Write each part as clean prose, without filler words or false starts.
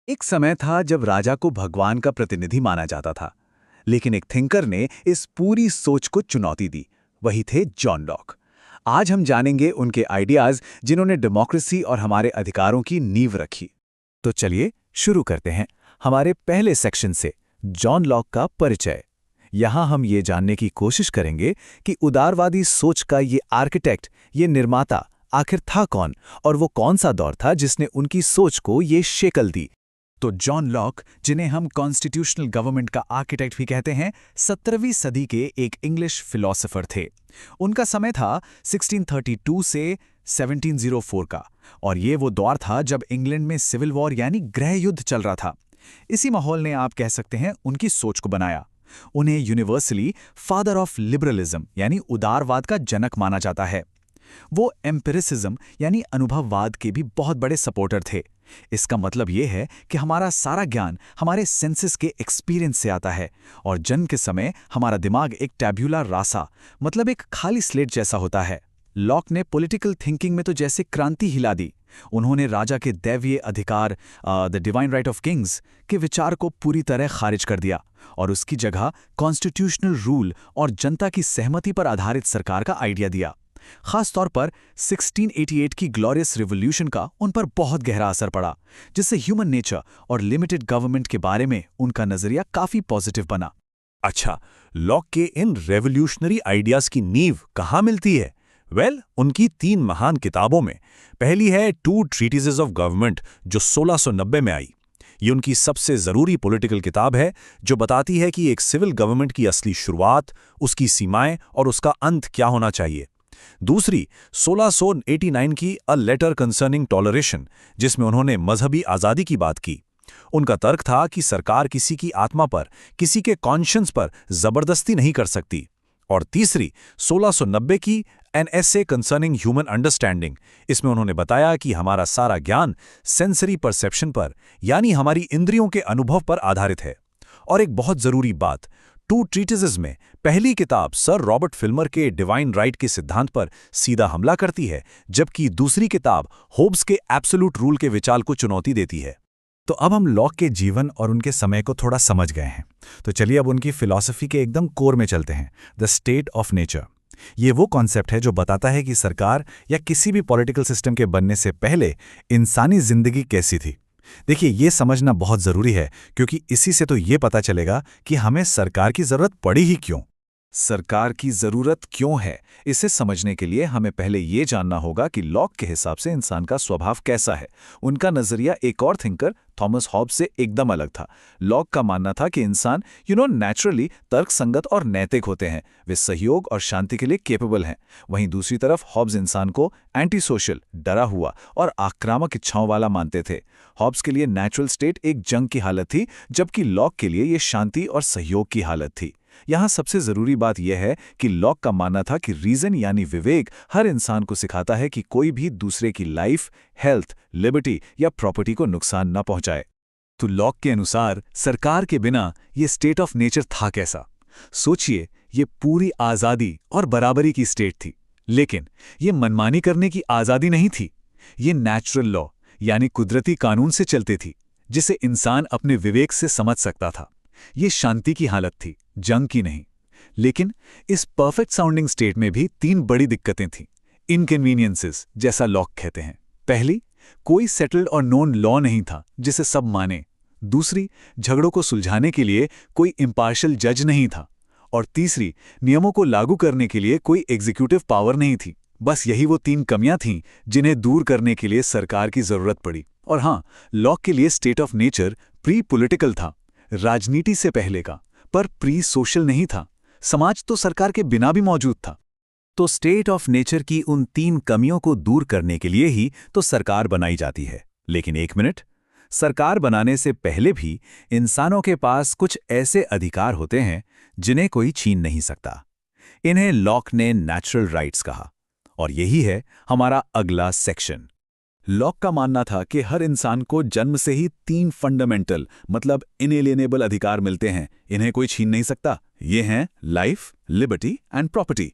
एक समय था जब राजा को भगवान का प्रतिनिधि माना जाता था, लेकिन एक थिंकर ने इस पूरी सोच को चुनौती दी। वही थे जॉन लॉक। आज हम जानेंगे उनके आइडियाज जिन्होंने डेमोक्रेसी और हमारे अधिकारों की नींव रखी। तो चलिए शुरू करते हैं हमारे पहले सेक्शन से, जॉन लॉक का परिचय। यहाँ हम ये जानने की कोशिश करेंगे कि उदारवादी सोच का ये आर्किटेक्ट, ये निर्माता आखिर था कौन, और वो कौन सा दौर था जिसने उनकी सोच को ये शेकल दी। तो जॉन लॉक, जिन्हें हम कॉन्स्टिट्यूशनल गवर्नमेंट का आर्किटेक्ट भी कहते हैं, 17वीं सदी के एक इंग्लिश फिलोसोफर थे। उनका समय था 1632 से 1704 का, और ये वो दौर था जब इंग्लैंड में सिविल वॉर यानी गृह युद्ध चल रहा था। इसी माहौल ने, आप कह सकते हैं, उनकी सोच को बनाया। उन्हें यूनिवर्सली फादर ऑफ लिबरलिज्म यानी उदारवाद का जनक माना जाता है। वो एम्पिरिसिज्म यानी अनुभववाद के भी बहुत बड़े सपोर्टर थे। इसका मतलब ये है कि हमारा सारा ज्ञान हमारे सेंसेस के एक्सपीरियंस से आता है, और जन्म के समय हमारा दिमाग एक टैब्यूला रासा, मतलब एक खाली स्लेट जैसा होता है। लॉक ने पॉलिटिकल थिंकिंग में तो जैसे क्रांति हिला दी। उन्होंने राजा के दैवीय अधिकार, the divine right of Kings, के विचार को पूरी तरह खारिज कर दिया, और उसकी जगह कॉन्स्टिट्यूशनल रूल और जनता की सहमति पर आधारित सरकार का आइडिया दिया। खास तौर पर 1688 की ग्लोरियस रिवॉल्यूशन का उन पर बहुत गहरा असर पड़ा, जिससे ह्यूमन नेचर और लिमिटेड गवर्नमेंट के बारे में उनका नजरिया काफी पॉजिटिव बना। अच्छा, लॉक के इन रेवोल्यूशनरी आइडियाज की नींव कहाँ मिलती है? उनकी 3 महान किताबों में पहली है टू ट्रीटिसेस ऑफ गवर्नमेंट, जो 1690 में आई। ये उनकी सबसे ज़रूरी पॉलिटिकल किताब है, जो बताती है कि एक सिविल गवर्नमेंट की असली शुरुआत, उसकी सीमाएं और उसका अंत क्या होना चाहिए। दूसरी 1689 की अ लेटर कंसर्निंग टॉलरेशन, जिसमें उन्होंने मजहबी आज़ादी की बात की। उनका तर्क था कि सरकार किसी की आत्मा पर, किसी के कॉन्शियंस पर जबरदस्ती नहीं कर सकती। और तीसरी 1690 की an essay concerning human understanding, इसमें उन्होंने बताया कि हमारा सारा ज्ञान सेंसरी परसेप्शन पर, यानी हमारी इंद्रियों के अनुभव पर आधारित है। और एक बहुत जरूरी बात, टू ट्रीटिसेस में पहली किताब सर रॉबर्ट फिल्मर के डिवाइन राइट के सिद्धांत पर सीधा हमला करती है, जबकि दूसरी किताब होब्स के एब्सोल्यूट रूल के विचार को चुनौती देती है। तो अब हम लॉक के जीवन और उनके समय को थोड़ा समझ गए हैं। तो चलिए अब उनकी फिलॉसफी के एकदम कोर में चलते हैं, द स्टेट ऑफ नेचर। ये वो कॉन्सेप्ट है जो बताता है कि सरकार या किसी भी पॉलिटिकल सिस्टम के बनने से पहले इंसानी जिंदगी कैसी थी। देखिए, ये समझना बहुत ज़रूरी है, क्योंकि इसी से तो ये पता चलेगा कि हमें सरकार की ज़रूरत पड़ी ही क्यों। सरकार की ज़रूरत क्यों है, इसे समझने के लिए हमें पहले ये जानना होगा कि लॉक के हिसाब से इंसान का स्वभाव कैसा है। उनका नज़रिया एक और थिंकर थॉमस हॉब्स से एकदम अलग था। लॉक का मानना था कि इंसान नेचुरली तर्कसंगत और नैतिक होते हैं, वे सहयोग और शांति के लिए केपेबल हैं। वहीं दूसरी तरफ हॉब्स इंसान को एंटी सोशल, डरा हुआ और आक्रामक इच्छाओं वाला मानते थे। हॉब्स के लिए नेचुरल स्टेट एक जंग की हालत थी, जबकि लॉक के लिए ये शांति और सहयोग की हालत थी। यहाँ सबसे जरूरी बात यह है कि लॉक का मानना था कि रीजन यानी विवेक हर इंसान को सिखाता है कि कोई भी दूसरे की लाइफ, हेल्थ, लिबर्टी या प्रॉपर्टी को नुकसान न पहुंचाए। तो लॉक के अनुसार सरकार के बिना ये स्टेट ऑफ नेचर था कैसा? सोचिए, ये पूरी आज़ादी और बराबरी की स्टेट थी, लेकिन ये मनमानी करने की आज़ादी नहीं थी। ये नेचुरल लॉ यानी कुदरती कानून से चलती थी, जिसे इंसान अपने विवेक से समझ सकता था। ये शांति की हालत थी, जंग की नहीं। लेकिन इस परफेक्ट साउंडिंग स्टेट में भी 3 बड़ी दिक्कतें थीं, इनकन्वीनियंसेस, जैसा लॉक कहते हैं। पहली, कोई सेटल्ड और नोन लॉ नहीं था जिसे सब माने। दूसरी, झगड़ों को सुलझाने के लिए कोई इम्पार्शियल जज नहीं था। और तीसरी, नियमों को लागू करने के लिए कोई एग्जीक्यूटिव पावर नहीं थी। बस यही वो 3 कमियां थीं जिन्हें दूर करने के लिए सरकार की जरूरत पड़ी। और हाँ, लॉक के लिए state of nature pre political था, राजनीति से पहले का, पर प्री सोशल नहीं था। समाज तो सरकार के बिना भी मौजूद था। तो स्टेट ऑफ नेचर की उन 3 कमियों को दूर करने के लिए ही तो सरकार बनाई जाती है। लेकिन एक मिनट, सरकार बनाने से पहले भी इंसानों के पास कुछ ऐसे अधिकार होते हैं जिन्हें कोई छीन नहीं सकता। इन्हें लॉक ने नेचुरल राइट्स कहा, और यही है हमारा अगला सेक्शन। लॉक का मानना था कि हर इंसान को जन्म से ही 3 फंडामेंटल, मतलब इनएलिएनेबल अधिकार मिलते हैं, इन्हें कोई छीन नहीं सकता। ये हैं life, liberty and property.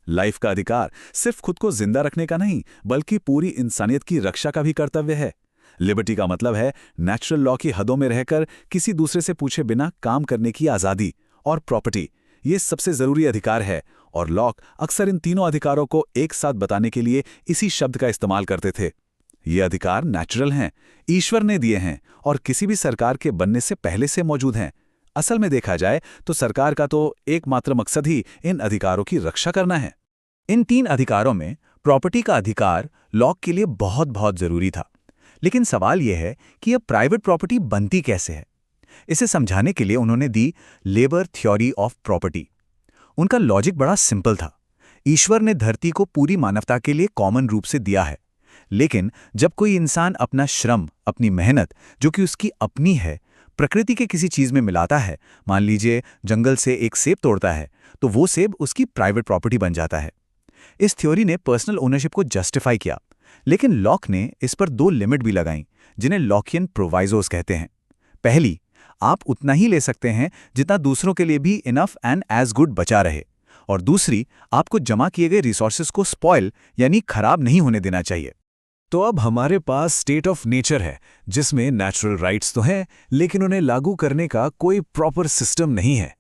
Life का अधिकार सिर्फ खुद को जिंदा रखने का नहीं, बल्कि पूरी इंसानियत की रक्षा का भी कर्तव्य है। लिबर्टी का मतलब है नेचुरल लॉ की हदों में रहकर किसी दूसरे से पूछे बिना काम करने की आज़ादी। और प्रॉपर्टी, ये सबसे ज़रूरी अधिकार है, और लॉक अक्सर इन तीनों अधिकारों को एक साथ बताने के लिए इसी शब्द का इस्तेमाल करते थे। ये अधिकार नेचुरल हैं, ईश्वर ने दिए हैं और किसी भी सरकार के बनने से पहले से मौजूद हैं। असल में देखा जाए तो सरकार का तो एकमात्र मकसद ही इन अधिकारों की रक्षा करना है। इन 3 अधिकारों में प्रॉपर्टी का अधिकार लॉक के लिए बहुत बहुत जरूरी था। लेकिन सवाल यह है कि यह प्राइवेट प्रॉपर्टी बनती कैसे है। इसे समझाने के लिए उन्होंने दी लेबर थ्योरी ऑफ प्रॉपर्टी। उनका लॉजिक बड़ा सिंपल था। ईश्वर ने धरती को पूरी मानवता के लिए कॉमन रूप से दिया है, लेकिन जब कोई इंसान अपना श्रम, अपनी मेहनत, जो कि उसकी अपनी है, प्रकृति के किसी चीज में मिलाता है, मान लीजिए जंगल से एक सेब तोड़ता है, तो वो सेब उसकी प्राइवेट प्रॉपर्टी बन जाता है। इस थ्योरी ने पर्सनल ओनरशिप को जस्टिफाई किया, लेकिन लॉक ने इस पर 2 लिमिट भी लगाईं, जिन्हें लॉकियन प्रोवाइजोस कहते हैं। पहली, आप उतना ही ले सकते हैं जितना दूसरों के लिए भी इनफ एंड एज गुड बचा रहे, और दूसरी, आपको जमा किए गए रिसोर्सेज को स्पॉइल यानी खराब नहीं होने देना चाहिए। तो अब हमारे पास स्टेट ऑफ नेचर है, जिसमें नेचुरल राइट्स तो हैं, लेकिन उन्हें लागू करने का कोई प्रॉपर सिस्टम नहीं है।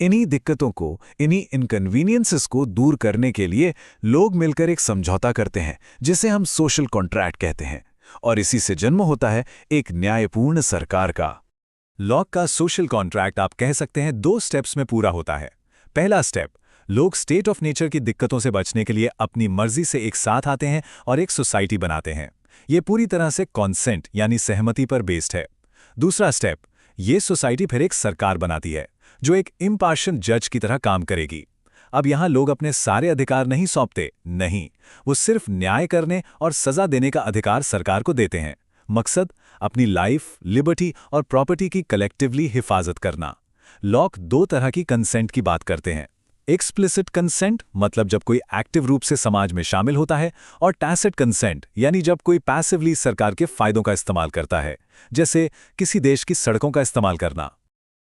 इन्हीं दिक्कतों को, इन्हीं इनकन्वीनियंसेस को दूर करने के लिए लोग मिलकर एक समझौता करते हैं, जिसे हम सोशल कॉन्ट्रैक्ट कहते हैं, और इसी से जन्म होता है एक न्यायपूर्ण सरकार का। लॉक का सोशल कॉन्ट्रैक्ट आप कह सकते हैं 2 स्टेप्स में पूरा होता है। पहला स्टेप, लोग स्टेट ऑफ नेचर की दिक्कतों से बचने के लिए अपनी मर्जी से एक साथ आते हैं और एक सोसाइटी बनाते हैं। ये पूरी तरह से कॉन्सेंट यानी सहमति पर बेस्ड है। दूसरा स्टेप, ये सोसाइटी फिर एक सरकार बनाती है, जो एक इम्पार्शियल जज की तरह काम करेगी। अब यहाँ लोग अपने सारे अधिकार नहीं सौंपते, नहीं, वो सिर्फ न्याय करने और सजा देने का अधिकार सरकार को देते हैं। मकसद, अपनी लाइफ, लिबर्टी और प्रॉपर्टी की कलेक्टिवली हिफाजत करना। लॉक 2 तरह की कंसेंट की बात करते हैं। एक्सप्लिसिट कंसेंट मतलब जब कोई एक्टिव रूप से समाज में शामिल होता है, और टैसिट कंसेंट यानी जब कोई पैसिवली सरकार के फायदों का इस्तेमाल करता है, जैसे किसी देश की सड़कों का इस्तेमाल करना।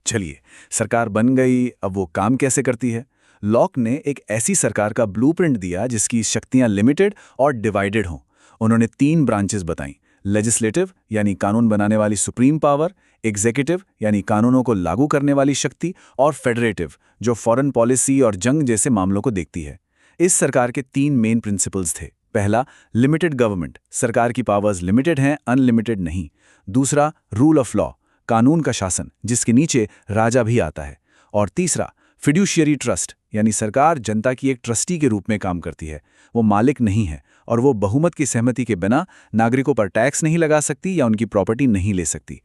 चलिए, सरकार बन गई, अब वो काम कैसे करती है? लॉक ने एक ऐसी सरकार का ब्लूप्रिंट दिया जिसकी शक्तियां लिमिटेड और डिवाइडेड हों। उन्होंने 3 ब्रांचेस बताईं: लेजिस्लेटिव यानी कानून बनाने वाली सुप्रीम पावर, एग्जीक्यूटिव यानी कानूनों को लागू करने वाली शक्ति, और फेडरेटिव जो फॉरेन पॉलिसी और जंग जैसे मामलों को देखती है। इस सरकार के 3 मेन प्रिंसिपल्स थे। पहला, लिमिटेड गवर्नमेंट, सरकार की पावर्स लिमिटेड हैं, अनलिमिटेड नहीं। दूसरा, रूल ऑफ लॉ, कानून का शासन, जिसके नीचे राजा भी आता है। और तीसरा, फिड्यूशियरी ट्रस्ट यानी सरकार जनता की एक ट्रस्टी के रूप में काम करती है, वो मालिक नहीं है, और वो बहुमत की सहमति के बिना नागरिकों पर टैक्स नहीं लगा सकती या उनकी प्रॉपर्टी नहीं ले सकती।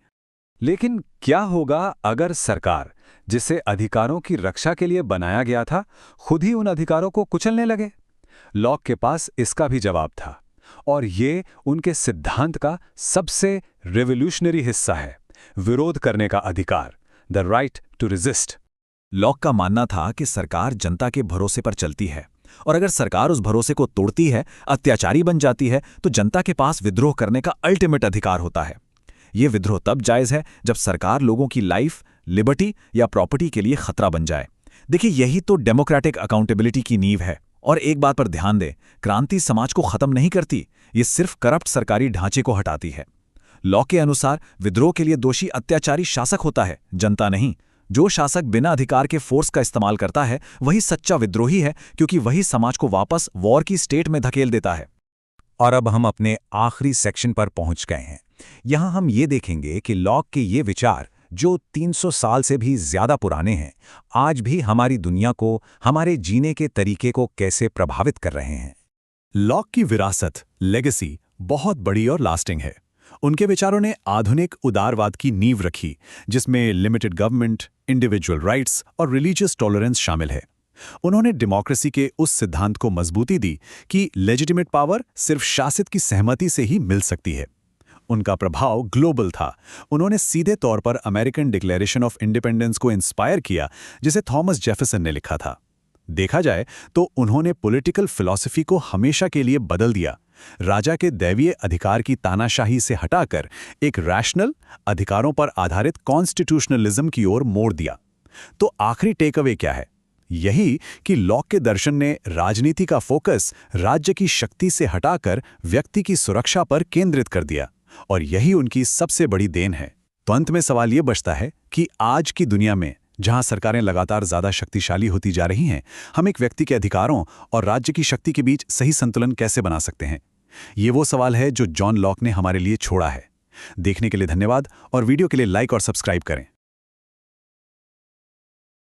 लेकिन क्या होगा अगर सरकार, जिसे अधिकारों की रक्षा के लिए बनाया गया था, खुद ही उन अधिकारों को कुचलने लगे? लॉक के पास इसका भी जवाब था, और ये उनके सिद्धांत का सबसे रिवॉल्यूशनरी हिस्सा है, विरोध करने का अधिकार, the right to resist. Locke का मानना था कि सरकार जनता के भरोसे पर चलती है, और अगर सरकार उस भरोसे को तोड़ती है, अत्याचारी बन जाती है, तो जनता के पास विद्रोह करने का अल्टीमेट अधिकार होता है। ये विद्रोह तब जायज है जब सरकार लोगों की लाइफ, लिबर्टी या प्रॉपर्टी के लिए खतरा बन जाए। देखिए, यही तो डेमोक्रेटिक अकाउंटेबिलिटी की नींव है। और एक बात पर ध्यान दें, क्रांति समाज को खत्म नहीं करती, ये सिर्फ करप्ट सरकारी ढांचे को हटाती है। लॉ के अनुसार विद्रोह के लिए दोषी अत्याचारी शासक होता है, जनता नहीं। जो शासक बिना अधिकार के फोर्स का इस्तेमाल करता है, वही सच्चा विद्रोही है, क्योंकि वही समाज को वापस वॉर की स्टेट में धकेल देता है। और अब हम अपने आखिरी सेक्शन पर पहुंच गए हैं। यहां हम ये देखेंगे कि लॉक के ये विचार, जो 300 साल से भी ज्यादा पुराने हैं, आज भी हमारी दुनिया को, हमारे जीने के तरीके को कैसे प्रभावित कर रहे हैं। लॉक की विरासत, लेगेसी, बहुत बड़ी और लास्टिंग है। उनके विचारों ने आधुनिक उदारवाद की नींव रखी, जिसमें लिमिटेड गवर्नमेंट, इंडिविजुअल राइट्स और रिलीजियस टॉलरेंस शामिल है। उन्होंने डेमोक्रेसी के उस सिद्धांत को मजबूती दी कि लेजिटिमेट पावर सिर्फ शासित की सहमति से ही मिल सकती है। उनका प्रभाव ग्लोबल था। उन्होंने सीधे तौर पर अमेरिकन डिक्लेरेशन ऑफ इंडिपेंडेंस को इंस्पायर किया, जिसे थॉमस जेफरसन ने लिखा था। देखा जाए तो उन्होंने पॉलिटिकल फिलॉसफी को हमेशा के लिए बदल दिया। राजा के दैवीय अधिकार की तानाशाही से हटाकर एक रैशनल, अधिकारों पर आधारित कॉन्स्टिट्यूशनलिज्म की ओर मोड़ दिया। तो आखिरी टेक अवे क्या है? यही कि लॉक के दर्शन ने राजनीति का फोकस राज्य की शक्ति से हटाकर व्यक्ति की सुरक्षा पर केंद्रित कर दिया। और यही उनकी सबसे बड़ी देन है। तो अंत में सवाल ये बचता है कि आज की दुनिया में जहां सरकारें लगातार ज्यादा शक्तिशाली होती जा रही हैं, हम एक व्यक्ति के अधिकारों और राज्य की शक्ति के बीच सही संतुलन कैसे बना सकते हैं? ये वो सवाल है जो जॉन लॉक ने हमारे लिए छोड़ा है। देखने के लिए धन्यवाद और वीडियो के लिए लाइक और सब्सक्राइब करें।